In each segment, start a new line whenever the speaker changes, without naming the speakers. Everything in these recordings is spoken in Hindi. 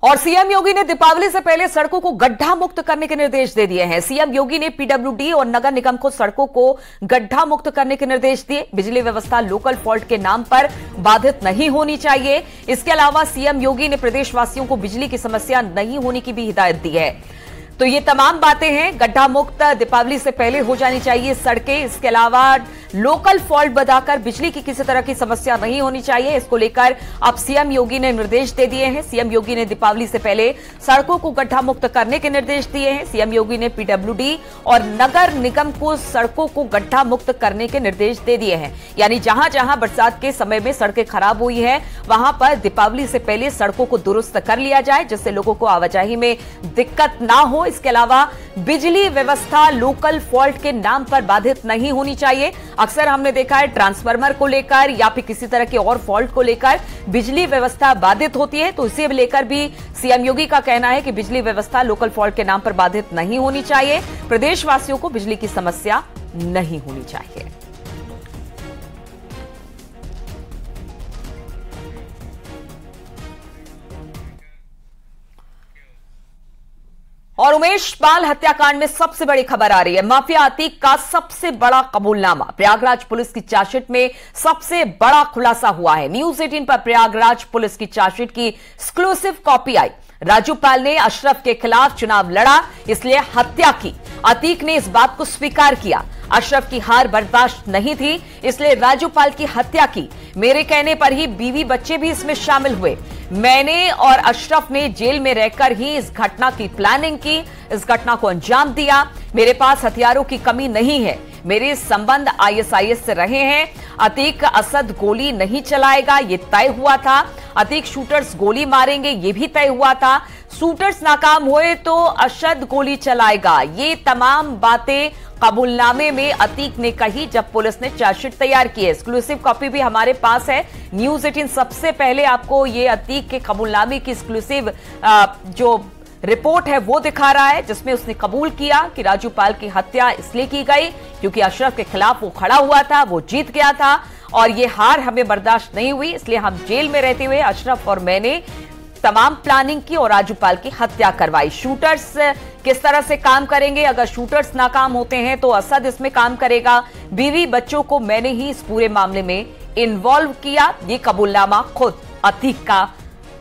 और सीएम योगी ने दीपावली से पहले सड़कों को गड्ढा मुक्त करने के निर्देश दे दिए हैं। सीएम योगी ने पीडब्ल्यूडी और नगर निगम को सड़कों को गड्ढा मुक्त करने के निर्देश दिए। बिजली व्यवस्था लोकल फॉल्ट के नाम पर बाधित नहीं होनी चाहिए। इसके अलावा सीएम योगी ने प्रदेशवासियों को बिजली की समस्या नहीं होने की भी हिदायत दी है। तो ये तमाम बातें हैं। गड्ढा मुक्त दीपावली से पहले हो जानी चाहिए सड़कें। इसके अलावा लोकल फॉल्ट बताकर बिजली की किसी तरह की समस्या नहीं होनी चाहिए। इसको लेकर अब सीएम योगी ने निर्देश दे दिए हैं। सीएम योगी ने दीपावली से पहले सड़कों को गड्ढा मुक्त करने के निर्देश दिए हैं। सीएम योगी ने पीडब्ल्यूडी और नगर निगम को सड़कों को गड्ढा मुक्त करने के निर्देश दे दिए हैं। यानी जहां जहां बरसात के समय में सड़कें खराब हुई है वहां पर दीपावली से पहले सड़कों को दुरुस्त कर लिया जाए, जिससे लोगों को आवाजाही में दिक्कत ना हो। इसके अलावा बिजली व्यवस्था लोकल फॉल्ट के नाम पर बाधित नहीं होनी चाहिए। अक्सर हमने देखा है ट्रांसफार्मर को लेकर या फिर किसी तरह के और फॉल्ट को लेकर बिजली व्यवस्था बाधित होती है। तो इसे लेकर भी सीएम योगी का कहना है कि बिजली व्यवस्था लोकल फॉल्ट के नाम पर बाधित नहीं होनी चाहिए। प्रदेशवासियों को बिजली की समस्या नहीं होनी चाहिए। और उमेश पाल हत्याकांड में सबसे बड़ी खबर आ रही है। माफिया अतीक का सबसे बड़ा कबूलनामा। प्रयागराज पुलिस की चार्जशीट में सबसे बड़ा खुलासा हुआ है। न्यूज 18 पर प्रयागराज पुलिस की चार्जशीट की एक्सक्लूसिव कॉपी आई। राजू पाल ने अशरफ के खिलाफ चुनाव लड़ा, इसलिए हत्या की। अतीक ने इस बात को स्वीकार किया। अशरफ की हार बर्दाश्त नहीं थी, इसलिए राजू पाल की हत्या की। मेरे कहने पर ही बीवी बच्चे भी इसमें शामिल हुए। मैंने और अशरफ ने जेल में रहकर ही इस घटना की प्लानिंग की, इस घटना को अंजाम दिया। मेरे पास हथियारों की कमी नहीं है। मेरे संबंध आईएसआईएस से रहे हैं। अतीक असद गोली नहीं चलाएगा, ये तय हुआ था। अतीक शूटर्स गोली मारेंगे, ये भी तय हुआ था। शूटर्स नाकाम हुए तो असद गोली चलाएगा। ये तमाम बातें कबूलनामे में अतीक ने कही जब पुलिस ने चार्जशीट तैयार की है। एक्सक्लूसिव कॉपी भी हमारे पास है। न्यूज 18 सबसे पहले आपको ये अतीक के कबूलनामे की एक्सक्लूसिव जो रिपोर्ट है वो दिखा रहा है, जिसमें उसने कबूल किया कि राजू पाल की हत्या इसलिए की गई क्योंकि अशरफ के खिलाफ वो खड़ा हुआ था, वो जीत गया था और ये हार हमें बर्दाश्त नहीं हुई, इसलिए हम जेल में रहते हुए अशरफ और मैंने तमाम प्लानिंग की और राजू पाल की हत्या करवाई। शूटर्स किस तरह से काम करेंगे? अगर शूटर्स नाकाम होते हैं तो असद इसमें काम करेगा। बीवी बच्चों को मैंने ही इस पूरे मामले में इन्वॉल्व किया। ये कबूलनामा खुद अतीक का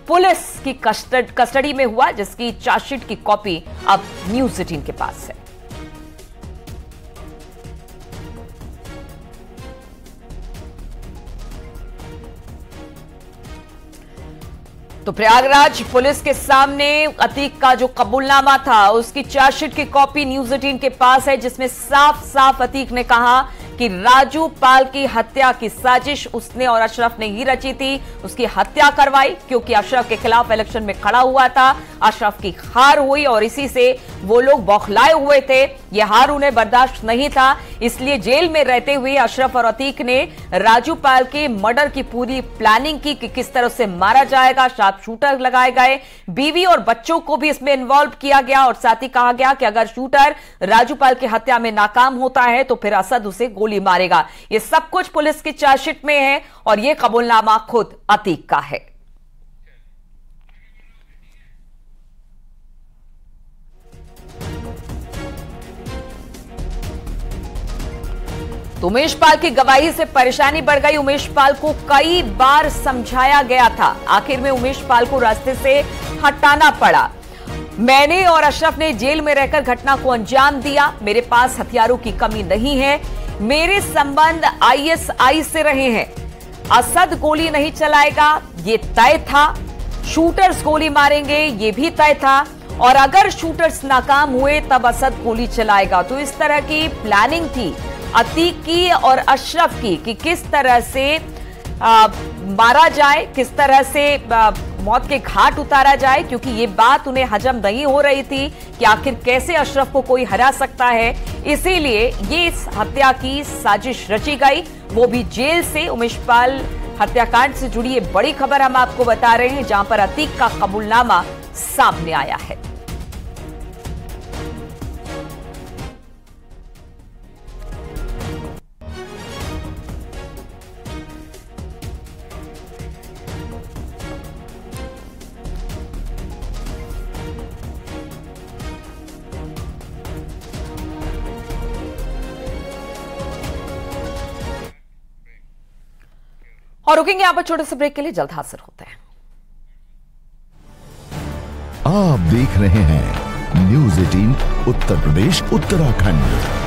पुलिस की कस्टडी में हुआ, जिसकी चार्जशीट की कॉपी अब न्यूज 18 के पास है। तो प्रयागराज पुलिस के सामने अतीक का जो कबूलनामा था उसकी चार्जशीट की कॉपी न्यूज 18 के पास है, जिसमें साफ साफ अतीक ने कहा कि राजू पाल की हत्या की साजिश उसने और अशरफ ने ही रची थी। उसकी हत्या करवाई क्योंकि अशरफ के खिलाफ इलेक्शन में खड़ा हुआ था। अशरफ की हार हुई और इसी से वो लोग बौखलाए हुए थे। यह हार उन्हें बर्दाश्त नहीं था, इसलिए जेल में रहते हुए अशरफ और अतीक ने राजू पाल के मर्डर की पूरी प्लानिंग की कि किस तरह से मारा जाएगा। शार्प शूटर लगाए गए, बीवी और बच्चों को भी इसमें इन्वॉल्व किया गया और साथ ही कहा गया कि अगर शूटर राजू पाल की हत्या में नाकाम होता है तो फिर असद उसे गोली मारेगा। ये सब कुछ पुलिस की चार्जशीट में है और यह कबूलनामा खुद अतीक का है। तो उमेश पाल की गवाही से परेशानी बढ़ गई। उमेश पाल को कई बार समझाया गया था, आखिर में उमेश पाल को रास्ते से हटाना पड़ा। मैंने और अशरफ ने जेल में रहकर घटना को अंजाम दिया। मेरे पास हथियारों की कमी नहीं है। मेरे संबंध आईएसआई से रहे हैं। असद गोली नहीं चलाएगा, ये तय था। शूटर्स गोली मारेंगे, ये भी तय था। और अगर शूटर्स नाकाम हुए तब असद गोली चलाएगा। तो इस तरह की प्लानिंग थी अतीक की और अशरफ की कि किस तरह से मारा जाए, किस तरह से मौत के घाट उतारा जाए, क्योंकि ये बात उन्हें हजम नहीं हो रही थी कि आखिर कैसे अशरफ को कोई हरा सकता है। इसीलिए ये इस हत्या की साजिश रची गई, वो भी जेल से। उमेश पाल हत्याकांड से जुड़ी ये बड़ी खबर हम आपको बता रहे हैं, जहां पर अतीक का कबूलनामा सामने आया है। और रुकेंगे यहां पर छोटे से ब्रेक के लिए, जल्द हाजिर होते हैं।
आप देख रहे हैं न्यूज़ 18 उत्तर प्रदेश उत्तराखंड।